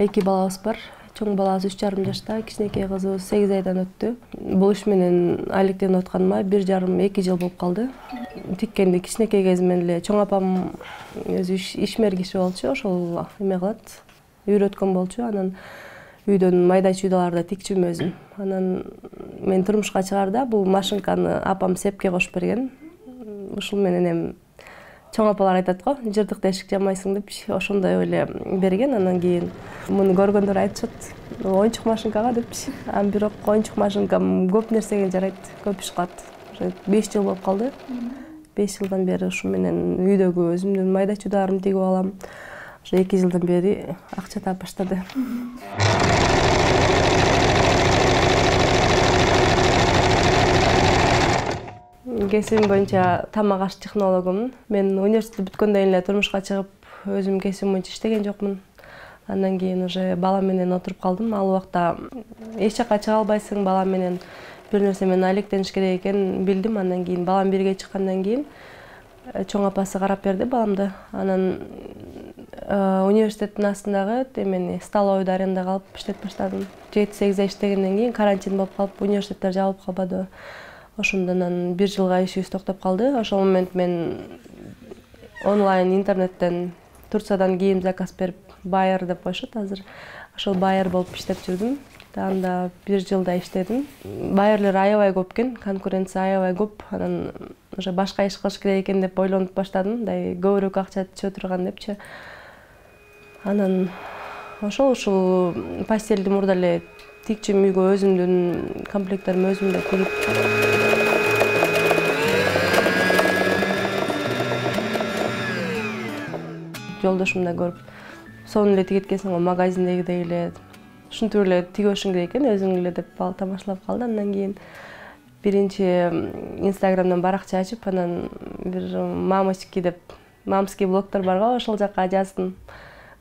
Эки балабыз бар. Чоң балабыз 3,5 жашта, кичинекей кызыбыз 8 айдан өттү. Бул иш менен алектенип атканыма 1,5-2 жыл болуп калды. Тиккенде кичинекей кезимден эле чоң апам өзү ишмер киши болчу, ошол эме кылат, үйрөткөн болчу. Анан үйдөн майда чүйдаларды тикчүм өзүм. Анан мен турмушка чыгарда бул машинканы апам сепке кошуп берген. Ушул менен эми чоң апалар айтат го, жыртык тешик жамайсың деп, ошондой эле берген. Анан кийин муну көргөндөр айтышат, оюнчук машинкага депчи. Бирок оюнчук машинкам көп нерсеге жарайт, көп иш кылат. 5 жыл болуп калды. 5 жылдан бери ушу менен үйдөгү өзүмдүн майда чүйдаларымды тигип алам. Ошо 2 жылдан бери акча таап баштады. Кесибим боюнча тамак аш технологумун. Мен университет бүткөндөн эле турмушка чыгып, өзүм кесибим боюнча иштеген жокмун. Андан кийин уже бала менен отуруп калдым. Ал убакта эч жака чыга албайсың, бала менен бир нерсе менен алектениш керек экенин билдим. Андан кийин балам бирге чыккандан кийин чоң апасы карап берди баламды. Анан университеттин астындагы эмени столовойду арендага алып иштеп баштадым. 7-8 ай иштегенден кийин карантин болуп калып, университеттер жабылып калбады. Ошондон 1 жылга ишибиз токтоп калды. Ошол момент мен онлайн интернеттен Турциядан кийим заказ берип, байер деп коюшат азыр. Ошол байер болуп иштеп жүрдүм. Анда 1 жылда иштедим. Байерлер аябай көп экен, конкуренция аябай көп. Анан уже башка иш кылыш керек экен деп ойлонуп баштадым. Мындай көбүрөөк акча түшө турган депчи. Анан ушул постельди мурда эле тикчим, үйгө өзүмдүн комплекттеримди өзүм эле тигип. Жолдошум да көрүп, сонун эле тигеткенсиң го магазиндегидей эле ушинтип эле тигишиң керек экен өзүң эле деп тамашалап калды. Андан кийин биринчи Инстаграмдан баракча ачып, анан бир мамочки деп, мамский блогтор бар го, ошол жакка жаздым.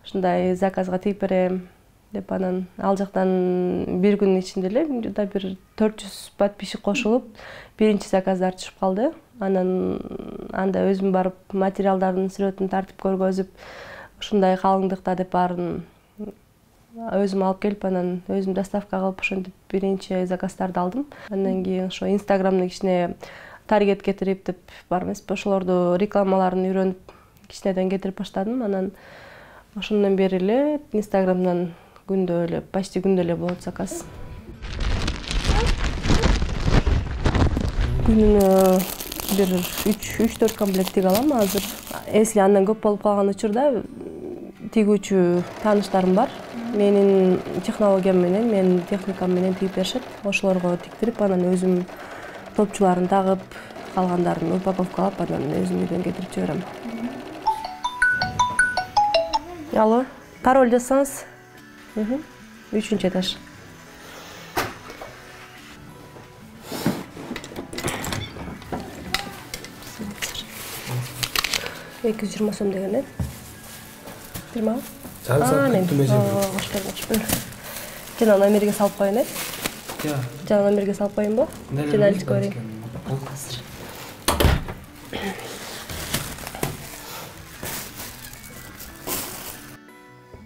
Ушундай заказга тигип берем деп, анан ал жактан бир күнүн ичинде эле бир 400 подписчик кошулуп, биринчи заказдар түшүп калды. Анан анда өзүм барып материалдардын сүрөтүн тартып көргөзүп, ушундай калыңдыкта деп баарын өзүм алып келип, анан өзүм доставка кылып, ошентип биринчи заказдарды алдым. Андан кийин ошо Инстаграмды кичине таргет кетирип деп бар эмеспи, ошолорду рекламаларын үйрөнүп кичинеден кетирип баштадым. Анан ошондон бери эле Инстаграмдан күндө эле, почти күндө эле болот заказ. Күнүнө бир 3-4 комплект тиге алам азыр. Эсли андан көп болуп калган учурда тигүүчү тааныштарым бар. Менин технологиям менен, менин техникам менен тигип беришет. Ошолорго тиктирип, анан өзүм топчуларын тагып, калгандарын упаковкалап, анан өзүм үйдөн кетирип жиберем. Алло, пароль жазсаңыз. 3-чү этаж. $220 сом деген, э? 20? Жана номерге салып коеюн, э? Жана номерге салып коеюн бо? Жана алып көрөйүн.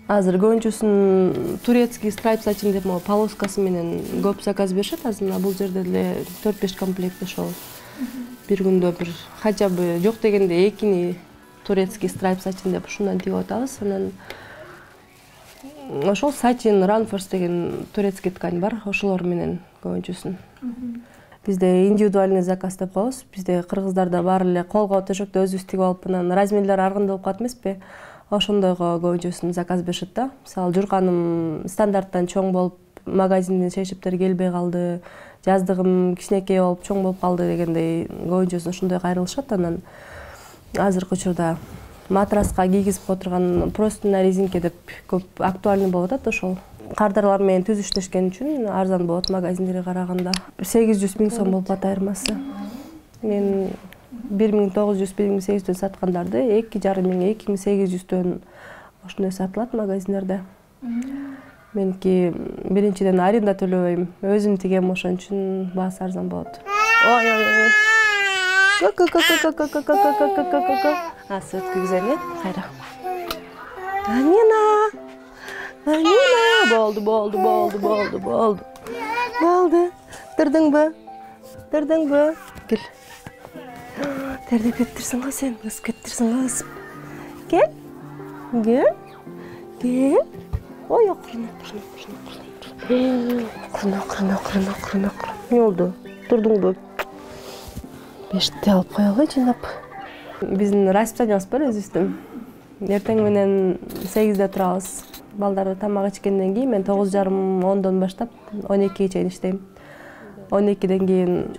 Азыр көбүнчөсүн турецкий страйп сачын деп, полоскасы менен көп заказ беришет. Азыр бул жерде деле 4-5 комплект ошол. Бир күндө бир хотя бы жок дегенде экини турецкий страйп сачин деп ушундан тигип атабыз. Анан ошол сачин, ранфорс деген турецкий ткань бар, ошолор менен көбүнчөсүн. Бизде индивидуальный заказ деп коебуз. Бизде кыргыздарда баары эле колго төшөктү өзүбүз тигип алып, анан размерлери ар кандай болуп калат эмеспи? Ошондойго көбүнчөсүн заказ беришет да. Мисалы, журканым стандарттан чоң болуп, магазинден шешиптер келбей калды, жаздыгым кичинекей болуп, чоң болуп калды дегендей көбүнчөсүн ошондойго айрылышат. Анан азыркы учурда матраска кийгизип отурган просто на резинке деп көп актуальный болуп атат ошол. Кардарлар менен түз иштешкен үчүн арзан болот магазиндерге караганда. 800 000 сом болуп атат айырмасы. Мен 1900-1800 саткандарды 2500-2800 ошондой сатылат магазиндерде. Меники биринчиден аренда төлөбөйм, өзүм тигем, ошон үчүн баасы арзан болот. Ой. Асы өткүзгөн, кайра. Амина. Болду. Тұрдың бі? Кел. Тердеп кеттірсің ғой сен, ысып кеттірсің ғой ысып. Кел. Ой, оқырын. Не oldu? Тұрдың бі? Бешті алып қоя ғой жинап. Біздің расписаниямыз бар өзіміздің. Ертең менен 8-де тұрабыз. Балдарды тамақ ішкенден кейін мен 9:30-10-дан баштап 12-ге чейин иштейм. 12-ден кейін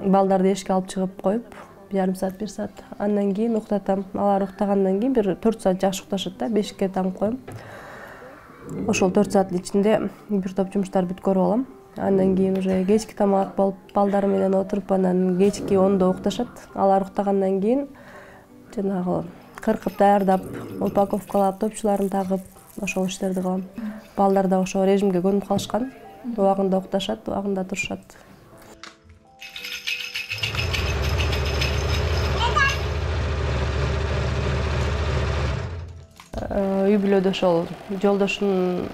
балдарды эшикке алып чыгып коюп, жарым саат, 1 саат. Андан кейін уктатам. Алар уктагандан кейін бир 4 саат жакшы укташат да, 5-ке таңып коем. Ошол 4 сааттын ичинде бир топ жумуштар бүткөрүп алам. Андан кейін уже кечки тамак болуп, балдар менен отуруп, анан кечки 10-да укташат. Алар уктагандан кейін жанагы кыркып даярдап, упаковкалап, топчуларын тагып, ошол иштерди кылам. Балдар да ошол режимге көнүп калышкан. Убагында укташат, убагында турушат. Үй бүлөдө ошол жолдошунун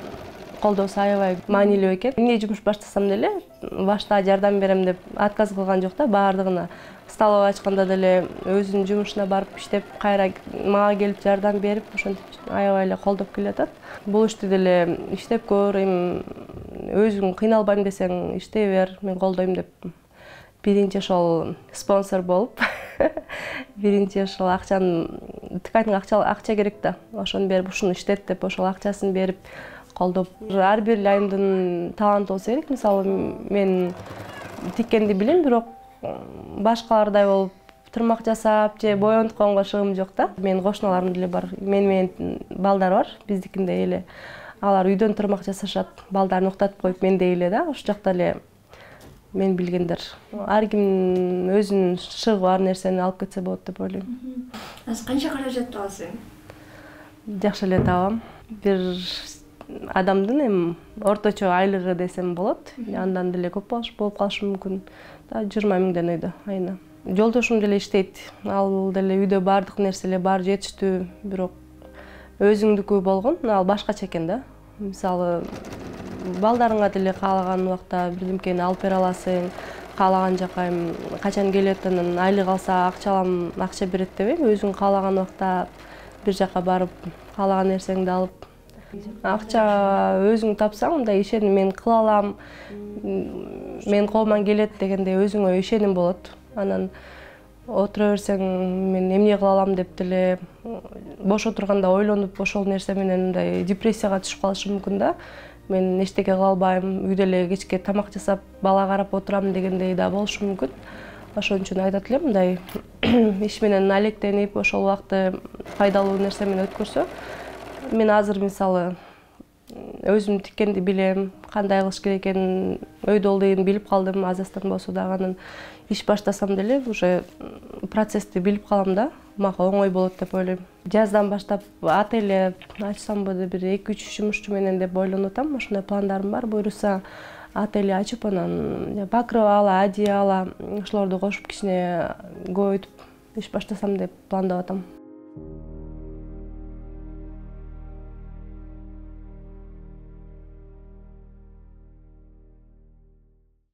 колдоосу аябай маанилүү экен. Эмне жумуш баштасам деле, башта жардам берем деп отказ кылган жок да, баардыгына. Столовый ачканда деле өзүнүн жумушуна барып иштеп, кайра мага келип жардам берип, ошентип аябай эле колдоп келатат. Бул ишти деле иштеп көр, өзүң кыйналбайм десең иштей бер, мен колдойм деп. Биринчи ошол спонсор болуп, биринчи ошол акчаны, тканьга акча керек да. Ошону берип, ушуну иштет деп, ошол акчасын берип, колдоп. Ар бир айымдын таланты болсо керек. Мисалы, мен тиккенди билем, бирок башкалардай болуп тырмак жасап же боёнтконго шыгым жок да. Менин кошуналарым деле бар. Менин балдар бар, биздикиндей эле. Алар үйдөн тырмак жасашат, балдарын уктатып коюп мендей эле да. Ошол жакта эле мен билгендер. Ар ким өзүнүн шыгы бар нерсени алып кетсе болот деп ойлойм. Аз канча каражат табасың? Жакшы эле табам. Бир адамдын орточо айлыгы десем болот. Андан деле көп болуп калышы мүмкүн. 20 000 өйдө айына. Жолдошум деле иштейт. Ал деле үйдө баардык нерселер бар, жетиштүү, бирок өзүңдүкү болгон, ал башкача экен да. Мисалы, балдарыңа деле каалаган убакта бирдемкени алып бере аласың, каалаган жака качан келетинин айлык алса акча берет дебейм, өзүң каалаган убакта бир жака барып, каалаган нерсеңди алып, акча өзүң тапсаң, мындай ишеним мен кыла алам, мен колуман келет дегенде өзүңө ишеним болот. Анан отура берсең, мен эмне кыла алам деп деле бош отурганда ойлонуп, ошол нерсе менен мындай депрессияга түшүп калышым мүмкүн да. Мен эчтеке кыла албайм, үйдө эле кечке тамак жасап, бала карап отурам дегендей да болушу мүмкүн. Ошон үчүн айтат элем, мындай иш менен алектенип, ошол убакытты пайдалуу нерсе менен өткөрсө, мен азыр мисалы өзүм тиккенди билем, кандай кылыш керек экенин өйдө олдойн билип калдым, азастан болсо дагы анан иш баштасам деле уже процессти билип калам да, мага оңой болот деп ойлойм. Жаздан баштап отель ачсамбы деп бир 2-3 жумушчу менен деп ойлонуп атам, ошондой пландарым бар. Буюрса отель ачып, анан покрывало, одеяло ошолорду кошуп кичине көбөйтүп иш баштасам деп пландап атам.